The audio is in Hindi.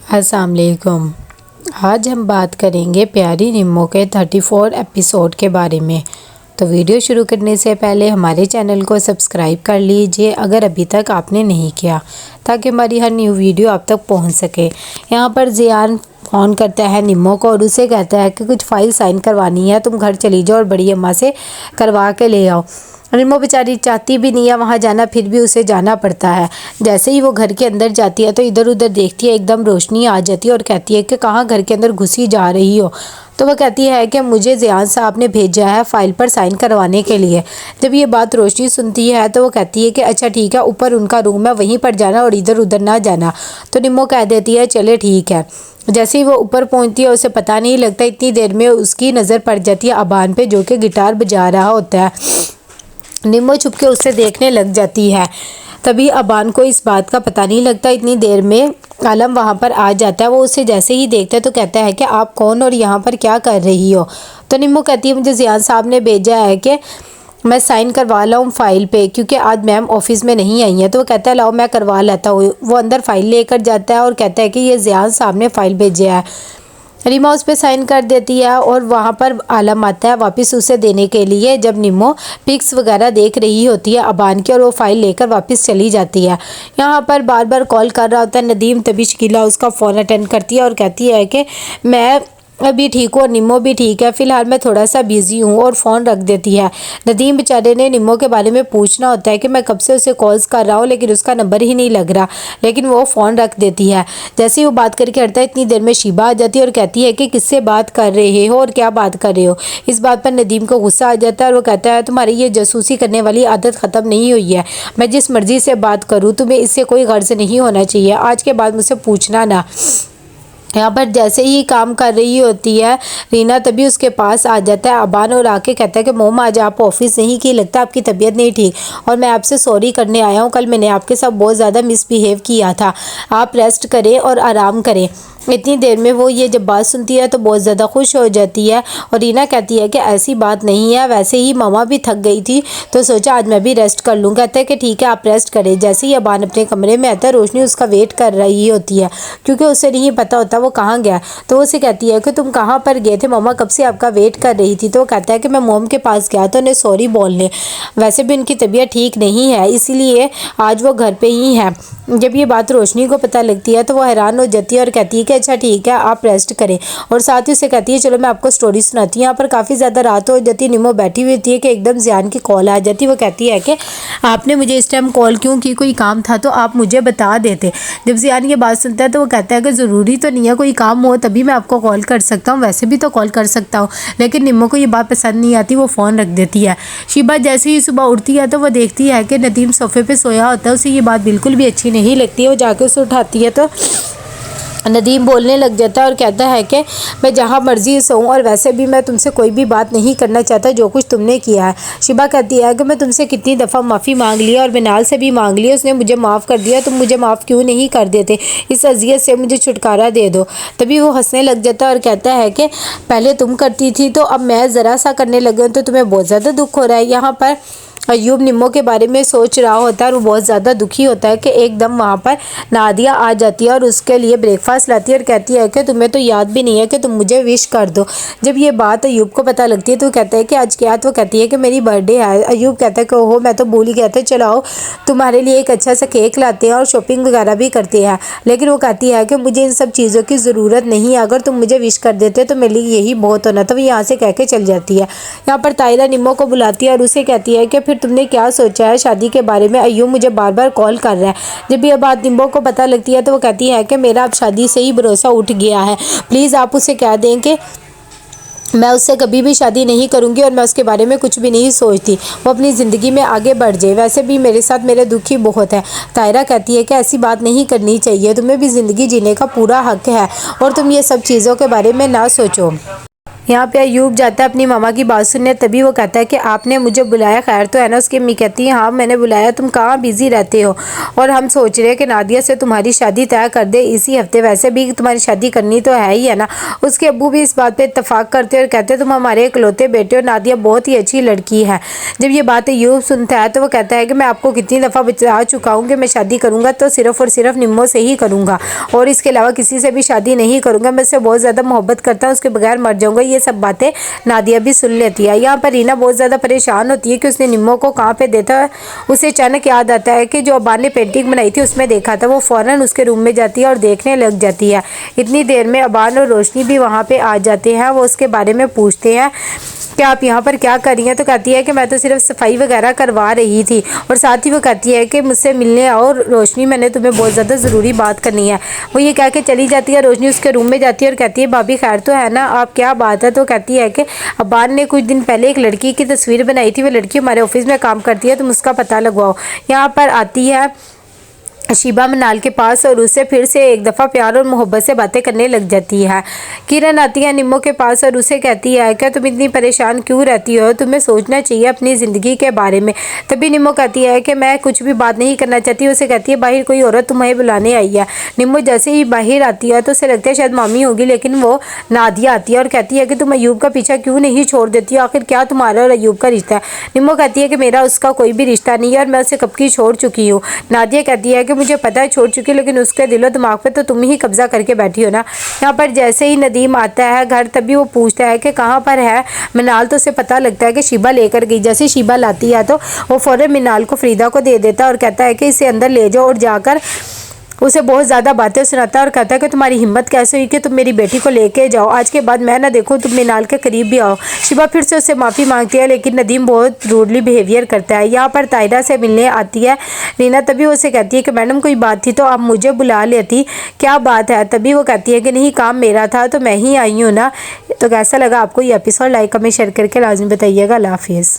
अस्सलाम वालेकुम। आज हम बात करेंगे प्यारी निम्मो के 34 एपिसोड के बारे में। तो वीडियो शुरू करने से पहले हमारे चैनल को सब्सक्राइब कर लीजिए अगर अभी तक आपने नहीं किया, ताकि हमारी हर न्यू वीडियो आप तक पहुंच सके। यहाँ पर जियान फ़ोन करता है निम्मो को और उसे कहता है कि कुछ फ़ाइल साइन करवानी है, तुम घर चली जाओ और बड़ी अम्मा से करवा के ले आओ। निम्मो बेचारी चाहती भी नहीं है वहाँ जाना, फिर भी उसे जाना पड़ता है। जैसे ही वो घर के अंदर जाती है तो इधर उधर देखती है, एकदम रोशनी आ जाती है और कहती है कि कहाँ घर के अंदर घुसी जा रही हो। तो वह कहती है कि मुझे ज़ियान साहब ने भेजा है फ़ाइल पर साइन करवाने के लिए। जब ये बात रोशनी सुनती है तो वो कहती है कि अच्छा ठीक है, ऊपर उनका रूम है वहीं पर जाना और इधर उधर ना जाना। तो निम्मो कह देती है चले ठीक है। जैसे ही वो ऊपर पहुंचती है उसे पता नहीं लगता, इतनी देर में उसकी नज़र पड़ जाती है अबान पे, जो कि गिटार बजा रहा होता है। निम्मो छुप के उसे देखने लग जाती है। तभी अबान को इस बात का पता नहीं लगता, इतनी देर में आलम वहाँ पर आ जाता है। वो उसे जैसे ही देखता है तो कहता है कि आप कौन और यहाँ पर क्या कर रही हो। तो निम्मो कहती है मुझे ज़ियान साहब ने भेजा है कि मैं साइन करवा लाऊं फ़ाइल पे, क्योंकि आज मैम ऑफिस में नहीं आई है। तो वो कहता है लाओ मैं करवा लेता हूँ। वो अंदर फ़ाइल लेकर जाता है और कहता है कि ये ज़ियान साहब ने फ़ाइल भेजा है। रीमा उस पर साइन कर देती है और वहाँ पर आलम आता है वापस उसे देने के लिए। जब निम्मो पिक्स वगैरह देख रही होती है अबान की और वो फ़ाइल लेकर वापस चली जाती है। यहाँ पर बार बार कॉल कर रहा होता है नदीम, तभी शकीला उसका फ़ोन अटेंड करती है और कहती है कि मैं अभी ठीक हूँ और निम्मो भी ठीक है, फ़िलहाल मैं थोड़ा सा बिज़ी हूँ, और फ़ोन रख देती है। नदीम बेचारे ने निम्मो के बारे में पूछना होता है कि मैं कब से उसे कॉल्स कर रहा हूँ लेकिन उसका नंबर ही नहीं लग रहा, लेकिन वो फ़ोन रख देती है। जैसे ही वो बात करके हटता है इतनी देर में शिबा आ जाती है और कहती है कि किससे बात कर रहे हो और क्या बात कर रहे हो। इस बात पर नदीम को गुस्सा आ जाता है और वो कहता है तुम्हारी ये जासूसी करने वाली आदत ख़त्म नहीं हुई है। मैं जिस मर्ज़ी से बात करूँ तुम्हें इससे कोई गर्ज नहीं होना चाहिए, आज के बाद मुझसे पूछना ना। यहाँ पर जैसे ही काम कर रही होती है रीना, तभी उसके पास आ जाता है अबान और आके कहता है कि मोम आज आप ऑफिस नहीं की, लगता है आपकी तबीयत नहीं ठीक और मैं आपसे सॉरी करने आया हूँ। कल मैंने आपके साथ बहुत ज़्यादा मिसबिहेव किया था, आप रेस्ट करें और आराम करें। इतनी देर में वो ये जब बात सुनती है तो बहुत ज़्यादा खुश हो जाती है और रीना कहती है कि ऐसी बात नहीं है, वैसे ही मामा भी थक गई थी तो सोचा आज मैं भी रेस्ट कर लूँ। कहता है कि ठीक है आप रेस्ट करें। जैसे ही अबान अपने कमरे में आता है रोशनी उसका वेट कर रही होती है, क्योंकि उसे नहीं पता होता वो कहाँ गया। तो वो उसे कहती है कि तुम कहाँ पर गए थे, मामा कब से आपका वेट कर रही थी। तो वो कहता है कि मैं मोम के पास गया तो उन्हें सॉरी बोलने, वैसे भी उनकी तबीयत ठीक नहीं है इसीलिए आज वो घर पे ही है। जब ये बात रोशनी को पता लगती है तो वो हैरान हो जाती है और कहती है कि अच्छा ठीक है आप रेस्ट करें, और साथ ही उसे कहती है चलो मैं आपको स्टोरी सुनाती हूँ। यहाँ पर काफ़ी ज़्यादा रात हो जाती है, निम्मो बैठी हुई होती है कि एकदम ज़ियान की कॉल आ जाती है। वो कहती है कि आपने मुझे इस टाइम कॉल क्यों की, कोई काम था तो आप मुझे बता देते। जब ज़ियान ये बात सुनता है तो वो कहता है कि ज़रूरी तो नहीं है, कोई काम हो तभी मैं आपको कॉल कर सकता हूँ, वैसे भी तो कॉल कर सकता हूँ। लेकिन निम्मो को ये बात पसंद नहीं आती, वो फ़ोन रख देती है। शिबा जैसे ही सुबह उठती है तो वो देखती है कि नदीम सोफ़े पे सोया होता है, उसे ये बात बिल्कुल भी अच्छी नहीं लगती है। वो जाके उसे उठाती है तो नदीम बोलने लग जाता है और कहता है कि मैं जहाँ मर्जी सोऊं और वैसे भी मैं तुमसे कोई भी बात नहीं करना चाहता जो कुछ तुमने किया है। शिबा कहती है कि मैं तुमसे कितनी दफ़ा माफ़ी मांग लिया और बिनाल से भी मांग लिया, उसने मुझे माफ़ कर दिया, तुम मुझे माफ़ क्यों नहीं कर देते, इस अजियत से मुझे छुटकारा दे दो। तभी वो हंसने लग जाता है और कहता है कि पहले तुम करती थी तो अब मैं ज़रा सा करने लगा हूँ तो तुम्हें बहुत ज़्यादा दुख हो रहा है। यहाँ पर अयूब निम्मो के बारे में सोच रहा होता है और वो बहुत ज़्यादा दुखी होता है कि एकदम वहाँ पर नादिया आ जाती है और उसके लिए ब्रेकफास्ट लाती है और कहती है कि तुम्हें तो याद भी नहीं है कि तुम मुझे विश कर दो। जब ये बात अयूब को पता लगती है तो कहता है कि आज क्या, तो कहती है कि मेरी बर्थडे है। अयूब कहता है कि ओहो मैं तो भूल ही गया था, चलो आओ तुम्हारे लिए एक अच्छा सा केक लाते हैं और शॉपिंग वगैरह भी करते हैं। लेकिन वो कहती है कि मुझे इन सब चीज़ों की ज़रूरत नहीं है, अगर तुम मुझे विश कर देते तो मेरे लिए यही बहुत होना। तो वो यहाँ से कह के चल जाती है। यहाँ पर तायरा निम्मो को बुलाती है और उसे कहती है कि फिर तुमने क्या सोचा है शादी के बारे में, अयूब मुझे बार बार कॉल कर रहा है। जब ये बात निम्मो को पता लगती है तो वो कहती है कि मेरा अब शादी से ही भरोसा उठ गया है, प्लीज़ आप उसे कह दें कि मैं उससे कभी भी शादी नहीं करूंगी और मैं उसके बारे में कुछ भी नहीं सोचती, वो अपनी ज़िंदगी में आगे बढ़ जाए, वैसे भी मेरे साथ मेरे दुखी बहुत है। तायरा कहती है कि ऐसी बात नहीं करनी चाहिए, तुम्हें भी ज़िंदगी जीने का पूरा हक है और तुम ये सब चीज़ों के बारे में ना सोचो। यहाँ पे अयूब जाता है अपनी मामा की बात सुनने, तभी वो कहता है कि आपने मुझे बुलाया, खैर तो है ना। उसकी अम्मी कहती है हाँ मैंने बुलाया, तुम कहाँ बिजी रहते हो, और हम सोच रहे हैं कि नादिया से तुम्हारी शादी तय कर दे इसी हफ्ते, वैसे भी तुम्हारी शादी करनी तो है ही है ना। उसके अब्बू भी इस बात पे इत्तेफाक करते हैं और कहते हैं तुम हमारे इकलौते बेटे हो, नादिया बहुत ही अच्छी लड़की है। जब ये बात अयूब सुनता है तो वो कहता है कि मैं आपको कितनी दफ़ा बता चुका हूँ कि मैं शादी करूँगा तो सिर्फ और सिर्फ निम्मो से ही करूँगा, और इसके अलावा किसी से भी शादी नहीं करूँगा, मैं उससे बहुत ज़्यादा मोहब्बत करता हूँ, उसके बगैर मर जाऊँगा। ये सब बातें नादिया भी सुन लेती है। यहाँ पर रीना बहुत ज़्यादा परेशान होती है कि उसने निम्मो को कहाँ पे देखा है। उसे अचानक याद आता है कि जो अब्बा ने पेंटिंग बनाई थी उसमें देखा था। वो फ़ौरन उसके रूम में जाती है और देखने लग जाती है। इतनी देर में अबान और रोशनी भी वहाँ पे आ जाते हैं। वो उसके बारे में पूछते हैं कि आप यहाँ पर क्या कर रही हैं, तो कहती है कि मैं तो सिर्फ सफाई वगैरह करवा रही थी, और साथ ही वो कहती है कि मुझसे मिलने आओ रोशनी, मैंने तुम्हें बहुत ज़्यादा ज़रूरी बात करनी है। वो ये कह के चली जाती है। रोशनी उसके रूम में जाती है और कहती है भाभी खैर तो है ना, आप क्या बात है। तो कहती है कि अब्बान ने कुछ दिन पहले एक लड़की की तस्वीर बनाई थी, वो लड़की हमारे ऑफिस में काम करती है, तुम उसका पता लगवाओ। यहाँ पर आती है शीबा मनाल के पास और उससे फिर से एक दफ़ा प्यार और मोहब्बत से बातें करने लग जाती है। किरण आती है निम्मो के पास और उसे कहती है क्या तुम इतनी परेशान क्यों रहती हो, तुम्हें सोचना चाहिए अपनी ज़िंदगी के बारे में। तभी निम्मो कहती है कि मैं कुछ भी बात नहीं करना चाहती। उसे कहती है बाहर कोई औरत तुम्हें बुलाने आई है। निम्मो जैसे ही बाहर आती है तो उसे लगता है शायद मामी होगी, लेकिन वो नादिया आती है और कहती है कि तुम अयूब का पीछा क्यों नहीं छोड़ देती हो, आखिर क्या तुम्हारा और अयूब का रिश्ता है। निम्मो कहती है कि मेरा उसका कोई भी रिश्ता नहीं है और मैं उसे कब की छोड़ चुकी हूँ। नादिया कहती है कि मुझे पता है छोड़ चुकी, लेकिन उसके दिलो दिमाग पे तो तुम ही कब्जा करके बैठी हो ना। यहाँ पर जैसे ही नदीम आता है घर, तभी वो पूछता है कि कहाँ पर है मिनाल, तो उसे पता लगता है कि शीबा लेकर गई। जैसे शीबा लाती है तो वो फौरन मिनाल को फरीदा को दे देता है और कहता है कि इसे अंदर ले जाओ, और जाकर उसे बहुत ज़्यादा बातें सुनाता है और कहता है कि तुम्हारी हिम्मत कैसे हुई कि तुम मेरी बेटी को लेके जाओ, आज के बाद मैं ना देखूँ तुम मिनाल के करीब भी आओ। शिबा फिर से उससे माफ़ी मांगती है, लेकिन नदीम बहुत रूडली बिहेवियर करता है। यहाँ पर तायरा से मिलने आती है रीना, तभी उसे कहती है कि मैडम कोई बात थी तो आप मुझे बुला लेती, क्या बात है। तभी वो कहती है कि नहीं काम मेरा था तो मैं ही आई हूँ ना। तो कैसा लगा आपको ये एपिसोड, लाइक कमेंट शेयर करके लाजमी बताइएगा। अल्लाह हाफिज़।